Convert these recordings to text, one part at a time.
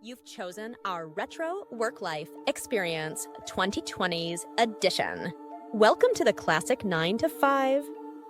You've chosen our Retro Work Life Experience 2020's edition. Welcome to the classic 9 to 5.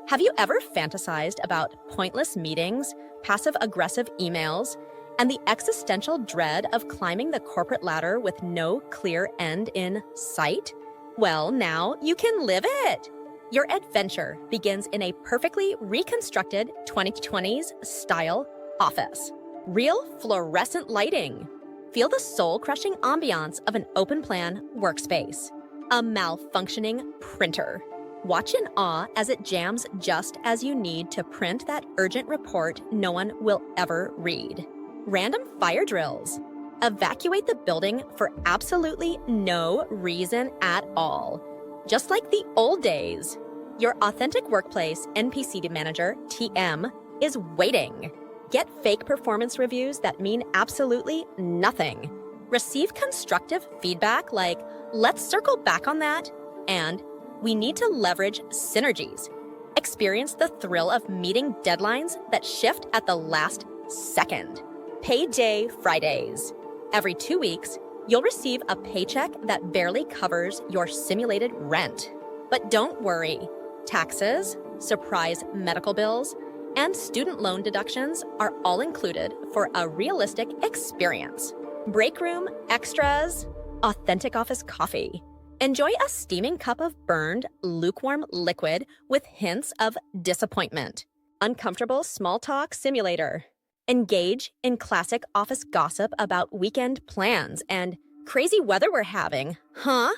Have you ever fantasized about pointless meetings, passive-aggressive emails, and the existential dread of climbing the corporate ladder with no clear end in sight? Well, now you can live it! Your adventure begins in a perfectly reconstructed 2020s style office. Real fluorescent lighting. Feel the soul-crushing ambiance of an open-plan workspace. A malfunctioning printer. Watch in awe as it jams just as you need to print that urgent report no one will ever read. Random fire drills. Evacuate the building for absolutely no reason at all. Just like the old days. Your authentic workplace NPC manager, TM, is waiting. Get fake performance reviews that mean absolutely nothing. Receive constructive feedback like, let's circle back on that, and we need to leverage synergies. Experience the thrill of meeting deadlines that shift at the last second. Payday Fridays. Every 2 weeks, you'll receive a paycheck that barely covers your simulated rent. But don't worry. Taxes, surprise medical bills, and student loan deductions are all included for a realistic experience. Break room, extras, authentic office coffee. Enjoy a steaming cup of burned, lukewarm liquid with hints of disappointment. Uncomfortable small talk simulator. Engage in classic office gossip about weekend plans and crazy weather we're having, huh?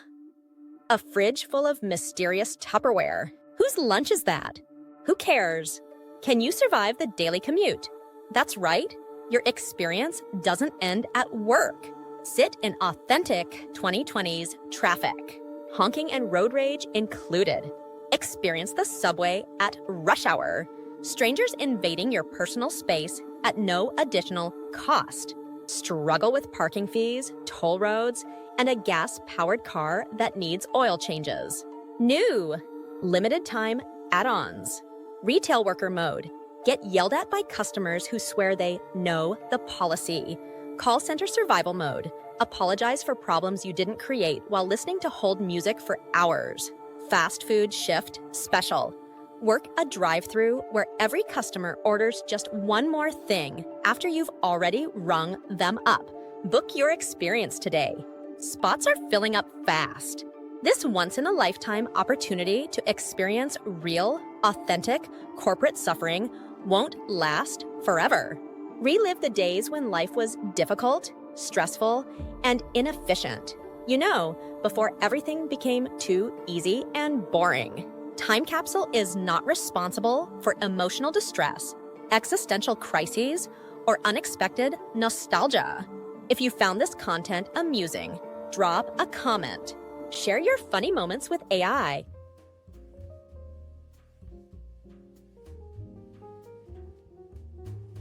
A fridge full of mysterious Tupperware. Whose lunch is that? Who cares? Can you survive the daily commute? That's right, your experience doesn't end at work. Sit in authentic 2020s traffic. Honking and road rage included. Experience the subway at rush hour. Strangers invading your personal space at no additional cost. Struggle with parking fees, toll roads, and a gas-powered car that needs oil changes. New, limited time add-ons. Retail worker mode. Get yelled at by customers who swear they know the policy. Call center survival mode. Apologize for problems you didn't create while listening to hold music for hours. Fast food shift special. Work a drive-through where every customer orders just one more thing after you've already rung them up. Book your experience today. Spots are filling up fast. This once-in-a-lifetime opportunity to experience real, authentic corporate suffering won't last forever. Relive the days when life was difficult, stressful, and inefficient. You know, before everything became too easy and boring. Time Capsule is not responsible for emotional distress, existential crises, or unexpected nostalgia. If you found this content amusing, drop a comment. Share your funny moments with AI.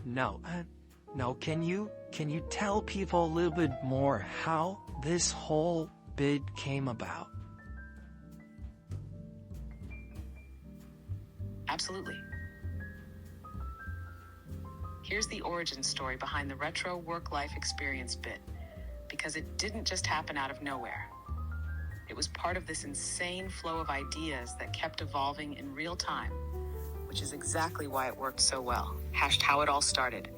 No, can you tell people a little bit more how this whole bid came about? Absolutely. Here's the origin story behind the retro work-life experience bit, because it didn't just happen out of nowhere. It was part of this insane flow of ideas that kept evolving in real time, which is exactly why it worked so well. How it all started.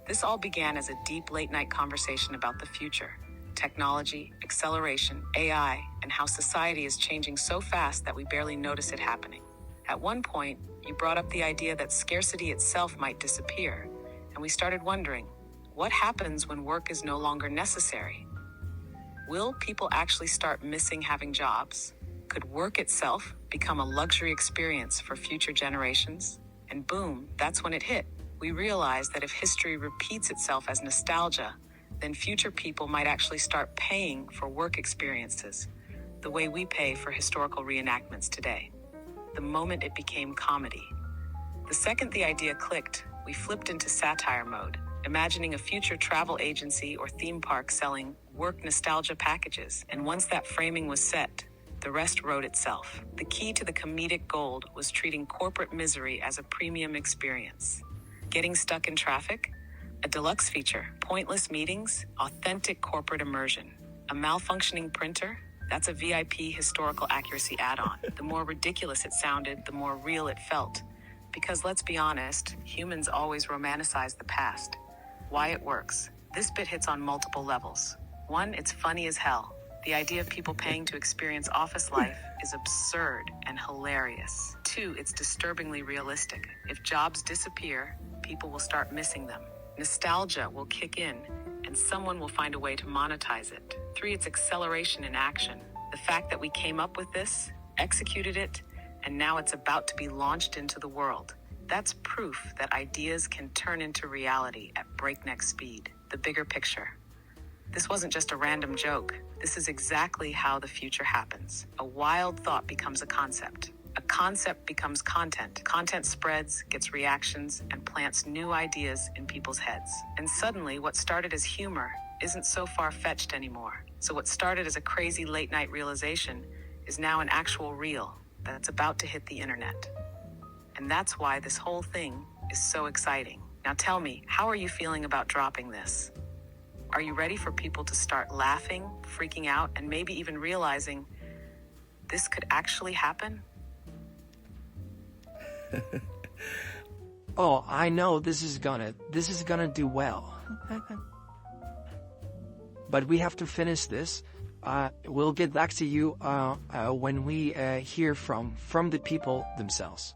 This all began as a deep late-night conversation about the future, technology, acceleration, AI, and how society is changing so fast that we barely notice it happening. At one point, you brought up the idea that scarcity itself might disappear, and we started wondering, what happens when work is no longer necessary? Will people actually start missing having jobs? Could work itself become a luxury experience for future generations? And boom, that's when it hit. We realized that if history repeats itself as nostalgia, then future people might actually start paying for work experiences, the way we pay for historical reenactments today. The moment it became comedy. The second the idea clicked, we flipped into satire mode, imagining a future travel agency or theme park selling work nostalgia packages. And once that framing was set, the rest wrote itself. The key to the comedic gold was treating corporate misery as a premium experience. Getting stuck in traffic? A deluxe feature, pointless meetings, authentic corporate immersion. A malfunctioning printer, that's a VIP historical accuracy add-on. The more ridiculous it sounded, the more real it felt. Because let's be honest, humans always romanticize the past. Why it works. This bit hits on multiple levels. One, it's funny as hell. The idea of people paying to experience office life is absurd and hilarious. Two, it's disturbingly realistic. If jobs disappear, people will start missing them. Nostalgia will kick in, and someone will find a way to monetize it. Three, it's acceleration in action. The fact that we came up with this, executed it, and now it's about to be launched into the world. That's proof that ideas can turn into reality at breakneck speed. The bigger picture. This wasn't just a random joke. This is exactly how the future happens. A wild thought becomes a concept. A concept becomes content. Content spreads, gets reactions, and plants new ideas in people's heads. And suddenly, what started as humor isn't so far-fetched anymore. So what started as a crazy late-night realization is now an actual reel that's about to hit the internet. And that's why this whole thing is so exciting. Now tell me, how are you feeling about dropping this? Are you ready for people to start laughing, freaking out, and maybe even realizing this could actually happen? Oh, I know this is gonna do well. But we have to finish this. We'll get back to you when we hear from the people themselves.